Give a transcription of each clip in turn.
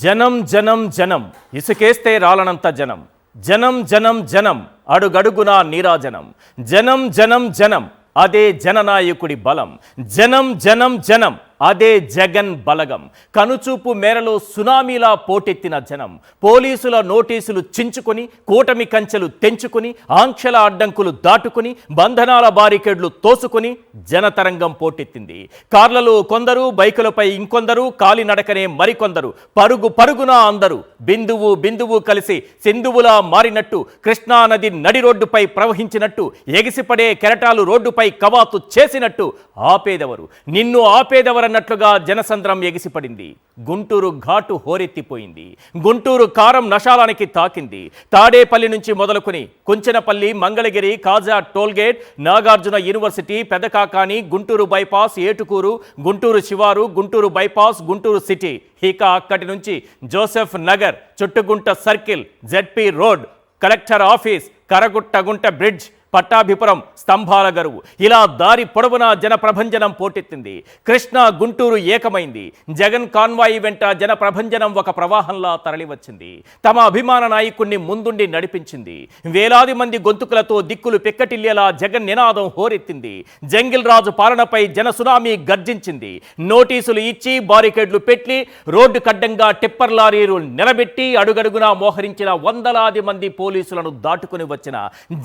జనం జనం జనం ఇసుకేస్తే రాలనంత జనం జనం జనం జనం అడుగడుగునా నీరాజనం జనం జనం జనం అదే జననాయకుడి బలం జనం జనం జనం అదే జగన్ బలగం కనుచూపు మేరలో సునామీలా పోటెత్తిన జనం పోలీసుల నోటీసులు చించుకొని కూటమి కంచెలు తెంచుకొని ఆంక్షల అడ్డంకులు దాటుకొని బంధనాల బారికేడ్లు తోసుకొని జనతరంగం పోటెత్తింది. కార్లలో కొందరు, బైకులపై ఇంకొందరు, కాలినడకనే మరికొందరు, పరుగు పరుగున అందరూ బిందువు బిందువు కలిసి సింధువులా మారినట్టు, కృష్ణానది నడి రోడ్డుపై ప్రవహించినట్టు, ఎగిసిపడే కెరటాలు రోడ్డుపై కవాతు చేసినట్టు ఆపేదెవరు, నిన్ను ఆపేదెవరన్నట్లుగా జనసంద్రం ఎగిసిపడింది. గుంటూరు ఘాటు హోరెత్తిపోయింది. గుంటూరు కారం నశాలానికి తాకింది. తాడేపల్లి నుంచి మొదలుకొని Kunchanapalli, Mangalagiri, Kaja tollgate, Nagarjuna university, Pedakakani, Guntur bypass, Etukuru, Guntur శివారు, గుంటూరు బైపాస్, గుంటూరు సిటీ, ఇక అక్కడి నుంచి Joseph Nagar, Chuttugunta circle, ZP road, collector office, Karaguttagunta bridge, Pattabhipuram, Stambhala Garuvu, ఇలా దారి పొడవునా జన ప్రభంజనం పోటెత్తింది. కృష్ణా గుంటూరు ఏకమైంది. జగన్ కాన్వాయి వెంట జన ప్రభంజనం ఒక ప్రవాహంలా తరలివచ్చింది. తమ అభిమాన నాయకుణ్ణి ముందుండి నడిపించింది. వేలాది మంది గొంతుకులతో దిక్కులు పెక్కటిల్లేలా జగన్ నినాదం హోరెత్తింది. జంగిల్ రాజు పాలనపై జన సునామీ గర్జించింది. నోటీసులు ఇచ్చి, బారికేడ్లు పెట్టి, రోడ్డు కడ్డంగా టిప్పర్ లారీలు నిలబెట్టి, అడుగడుగునా మోహరించిన వందలాది మంది పోలీసులను దాటుకుని వచ్చిన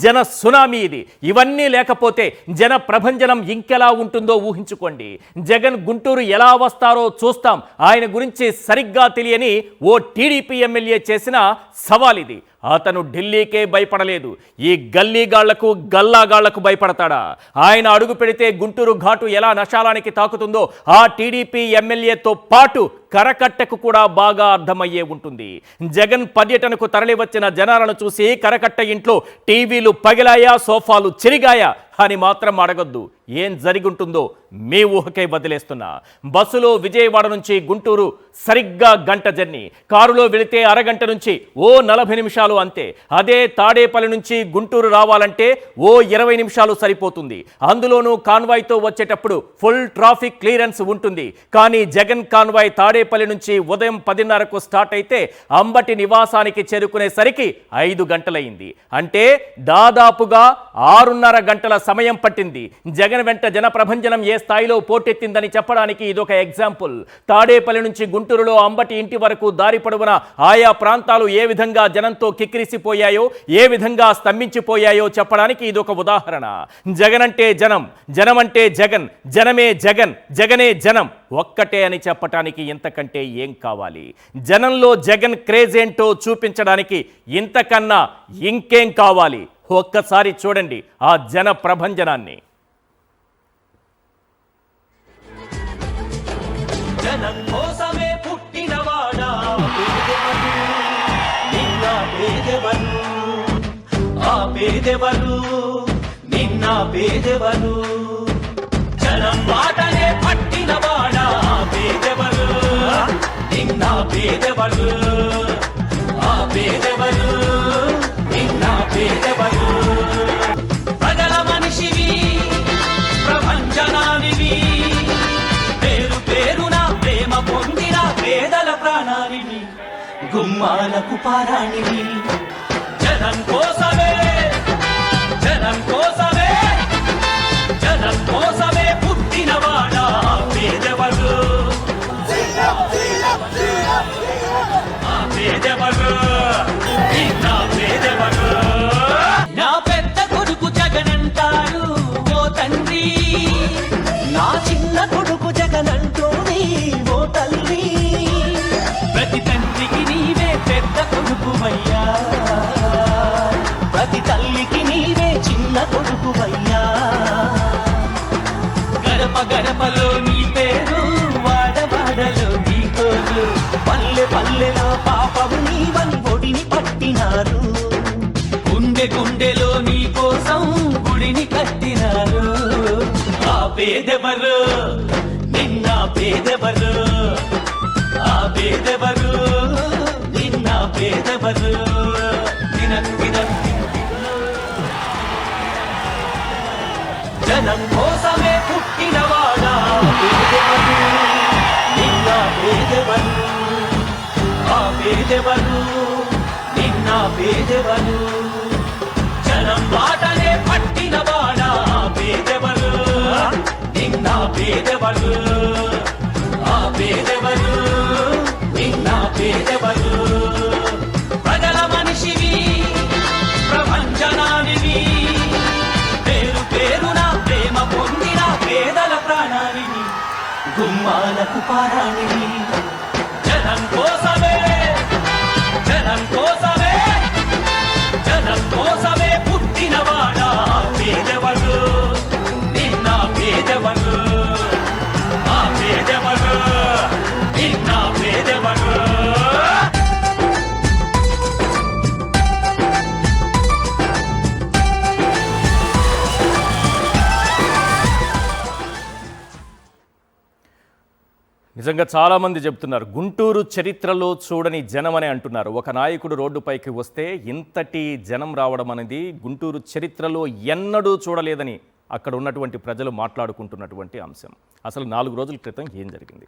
జన సునామీ ఇది. ఇవన్నీ లేకపోతే జన ప్రభంజనం ఇంకెలా ఉంటుందో ఊహించుకోండి. జగన్ గుంటూరు ఎలా వస్తారో చూస్తాం. ఆయన గురించి సరిగ్గా తెలియని ఓ టీడీపీ ఎమ్మెల్యే చేసిన సవాల్ ఇది. అతను ఢిల్లీకే భయపడలేదు. ఈ గల్లీగాళ్లకు, గల్లాగాళ్లకు భయపడతాడా? ఆయన అడుగు పెడితే గుంటూరు ఘాటు ఎలా నశాలానికి తాకుతుందో ఆ టీడీపీ ఎమ్మెల్యేతో పాటు కరకట్టకు కూడా బాగా అర్థమయ్యే ఉంటుంది. జగన్ పర్యటనకు తరలివచ్చిన జనాలను చూసి కరకట్ట ఇంట్లో టీవీలు పగిలాయా, సోఫాలు చెరిగాయా అని మాత్రం అడగొద్దు. ఏం జరిగుంటుందో మీ ఊహకై వదిలేస్తున్నా. బస్సులో విజయవాడ నుంచి గుంటూరు సరిగ్గా గంట జర్నీ, కారులో వెళితే అరగంట నుంచి ఓ 40 నిమిషాలు అంతే. అదే తాడేపల్లి నుంచి గుంటూరు రావాలంటే ఓ 20 నిమిషాలు సరిపోతుంది. అందులోనూ కాన్వాయ్తో వచ్చేటప్పుడు ఫుల్ ట్రాఫిక్ క్లియరెన్స్ ఉంటుంది. కానీ జగన్ కాన్వాయ్ తాడేపల్లి నుంచి ఉదయం 10:30కు స్టార్ట్ అయితే అంబటి నివాసానికి చేరుకునేసరికి 5 గంటలైంది. అంటే దాదాపుగా 6:30 గంటల సమయం పట్టింది. జగన్ వెంట జన ప్రభంజనం ఏ స్థాయిలో పోటెత్తిందని చెప్పడానికి ఇదొక ఎగ్జాంపుల్. తాడేపల్లి నుంచి గుంటూరులో అంబటి ఇంటి వరకు దారి పొడవున ఆయా ప్రాంతాలు ఏ విధంగా జనంతో కిక్కిరిసిపోయాయో, ఏ విధంగా స్తంభించిపోయాయో చెప్పడానికి ఇదొక ఉదాహరణ. జగన్ అంటే జనం, జనం అంటే జగన్, జనమే జగన్, జగనే జనం ఒక్కటే అని చెప్పటానికి ఇంతకంటే ఏం కావాలి? జనంలో జగన్ క్రేజ్ ఏంటో చూపించడానికి ఇంతకన్నా ఇంకేం కావాలి? ఒక్కసారి చూడండి ఆ జన ప్రభంజనాన్ని. జనం కోసమే పుట్టినవాడా నిన్న పేదెవరు, ఆ పేదెవరు, నిన్న పేదెవరు, జనం మాటనే పట్టినవాడా పేదెవరు, నిన్న పేదెవరు, ఆ పేదెవరు, నిన్న పేదెవరు, ప్రజల మనిషివి, ప్రభంజనానివి, పేరు పేరున ప్రేమ పొందిన పేదల ప్రాణానివి, గుమ్మాలకు పారాణివి. జనం కోసమే, జనం కోసమే, జనం కోసమే పుట్టినవాడా పేదెవరు, ఆ పేదెవరు, నిన్న పేదెవరు. నా పెద్ద కొడుకు జగనంటారు ఓ తండ్రి, నా చిన్న కొడుకు జగనంటోని ఓ తల్లి, ప్రతి తండ్రికి నీవే పెద్ద కొడుకువయ్యా, ప్రతి తల్లికి నీవే చిన్న కొడుకువయ్యా. గడప గడపలో నీ పేరు, వాడవాడలో నీ కోరు, పల్లె పల్లెలో పాపము నీవని ఒడిని పట్టినారు, గుండె గుండెలో నీ కోసం గుడిని కట్టినారు. ఆ పేదెవరు, నిన్న పేదెవరు, ఆ పేదెవరు, నిన్న పేదెవరు, జనం కోసమే పుట్టినవాడా పేదెవరు, నిన్న పేదెవరు, ఆ పేదెవరు నిన్న పేదెవరు జనం మాటనే పట్టిన వాడా పేదెవరు నిన్న పేదెవరు ఆ పేదెవరు నిన్న పేదెవరు ప్రజల మనిషివి ప్రపంచనానివి పేరు పేరున ప్రేమ పొందిన పేదల ప్రాణానివి గుమ్మాలకు పారానివి జనం కోసమే జనం కోసమే జనం కోసమే పుట్టినవాడా పేదెవరు నిన్న పేదెవరు ఆ పేదెవరు నిన్న పేదెవరు నిజంగా చాలామంది చెప్తున్నారు గుంటూరు చరిత్రలో చూడని జనం అని అంటున్నారు. ఒక నాయకుడు రోడ్డుపైకి వస్తే ఇంతటి జనం రావడం అనేది గుంటూరు చరిత్రలో ఎన్నడూ చూడలేదని అక్కడ ఉన్నటువంటి ప్రజలు మాట్లాడుకుంటున్నటువంటి అంశం. అసలు 4 రోజుల క్రితం ఏం జరిగింది?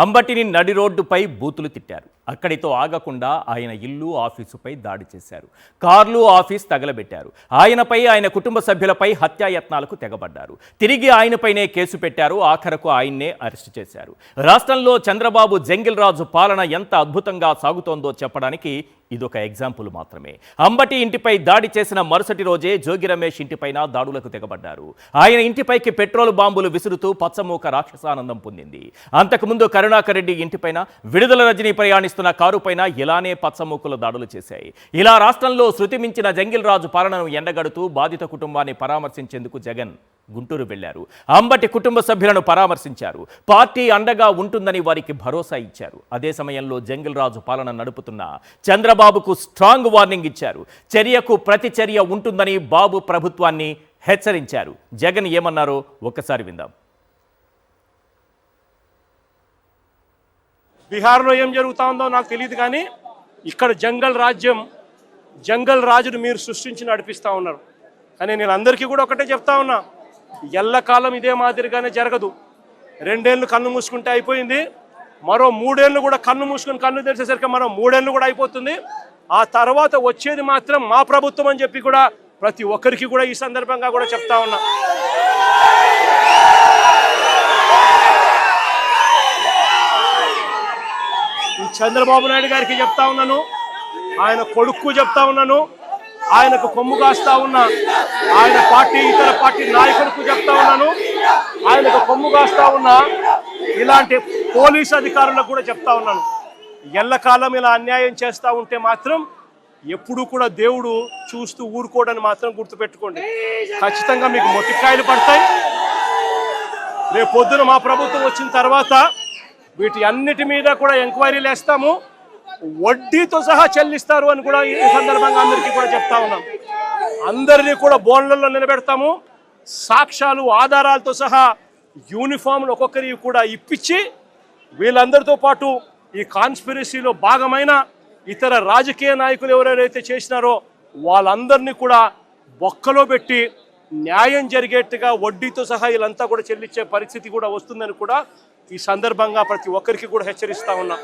అంబటిని నడి రోడ్డుపై బూతులు తిట్టారు. అక్కడితో ఆగకుండా ఆయన ఇల్లు ఆఫీసుపై దాడి చేశారు. కార్లు ఆఫీస్ తగలబెట్టారు. ఆయనపై ఆయన కుటుంబ సభ్యులపై హత్యాయత్నాలకు తెగబడ్డారు. తిరిగి ఆయనపైనే కేసు పెట్టారు. ఆఖరకు ఆయన్నే అరెస్టు చేశారు. రాష్ట్రంలో చంద్రబాబు జంగిల్ రాజు పాలన ఎంత అద్భుతంగా సాగుతోందో చెప్పడానికి ఇదొక ఎగ్జాంపుల్ మాత్రమే. అంబటి ఇంటిపై దాడి చేసిన మరుసటి రోజే జోగి రమేష్ ఇంటిపైన దాడులకు తెగబడ్డారు. ఆయన ఇంటిపైకి పెట్రోల్ బాంబులు విసురుతూ పచ్చమూక రాక్షసానందం పొందింది. అంతకుముందు కరుణాకర్ రెడ్డి ఇంటిపైన విడుదల రజనీ ప్రయాణిస్తున్న కారుపైన ఇలానే పచ్చమూకలు దాడులు చేశాయి. ఇలా రాష్ట్రంలో శృతి మించిన జంగిల్ రాజు పాలనను ఎండగడుతూ బాధిత కుటుంబాన్ని పరామర్శించేందుకు జగన్ గుంటూరు వెళ్లారు. అంబటి కుటుంబ సభ్యులను పరామర్శించారు. పార్టీ అండగా ఉంటుందని వారికి భరోసా ఇచ్చారు. అదే సమయంలో జంగిల్ రాజు పాలన నడుపుతున్న చంద్రబాబుకు స్ట్రాంగ్ వార్నింగ్ ఇచ్చారు. చర్యకు ప్రతి చర్య ఉంటుందని బాబు ప్రభుత్వాన్ని హెచ్చరించారు. జగన్ ఏమన్నారో ఒక్కసారి విందాం. బీహార్లో ఏం జరుగుతా ఉందో నాకు తెలియదు, కానీ ఇక్కడ జంగల్ రాజ్యం, జంగల్ రాజును మీరు సృష్టించి నడిపిస్తూ ఉన్నారు. కానీ నేను అందరికీ కూడా ఒకటే చెప్తా ఉన్నా, ఎల్లకాలం ఇదే మాదిరిగానే జరగదు. 2 ఏళ్ళు కన్ను మూసుకుంటే అయిపోయింది. మరో 3 ఏళ్ళు కూడా కన్ను మూసుకుని కన్ను తెరిచేసరికి మరో 3 ఏళ్ళు కూడా అయిపోతుంది. ఆ తర్వాత వచ్చేది మాత్రం మా ప్రభుత్వం అని చెప్పి కూడా ప్రతి ఒక్కరికి కూడా ఈ సందర్భంగా కూడా చెప్తా ఉన్నా. ఈ చంద్రబాబు నాయుడు గారికి చెప్తా ఉన్నాను, ఆయన కొడుకు చెప్తా ఉన్నాను, ఆయనకు కొమ్ము కాస్తా ఉన్నా ఆయన పార్టీ ఇతర పార్టీ నాయకులకు చెప్తా ఉన్నాను, ఆయనకు కొమ్ము కాస్తా ఉన్నా ఇలాంటి పోలీసు అధికారులకు కూడా చెప్తా ఉన్నాను. ఎల్లకాలం ఇలా అన్యాయం చేస్తూ ఉంటే మాత్రం ఎప్పుడూ కూడా దేవుడు చూస్తూ ఊరుకోవడని మాత్రం గుర్తుపెట్టుకోండి. ఖచ్చితంగా మీకు మొట్టికాయలు పడతాయి. రేపు పొద్దున మా ప్రభుత్వం వచ్చిన తర్వాత వీటి అన్నిటి మీద కూడా ఎంక్వైరీలు వేస్తాము, వడ్డీతో సహా చెల్లిస్తారు అని కూడా ఈ సందర్భంగా అందరికీ కూడా చెప్తా ఉన్నాం. అందరినీ కూడా బోన్లలో నిలబెడతాము. సాక్ష్యాలు ఆధారాలతో సహా యూనిఫామ్లు ఒక్కొక్కరికి కూడా ఇప్పించి వీళ్ళందరితో పాటు ఈ కాన్స్పిరసీలో భాగమైన ఇతర రాజకీయ నాయకులు ఎవరైతే చేసినారో వాళ్ళందరినీ కూడా బొక్కలో పెట్టి న్యాయం జరిగేట్టుగా వడ్డీతో సహా వీళ్ళంతా కూడా చెల్లించే పరిస్థితి కూడా వస్తుందని కూడా ఈ సందర్భంగా ప్రతి ఒక్కరికి కూడా హెచ్చరిస్తా ఉన్నా.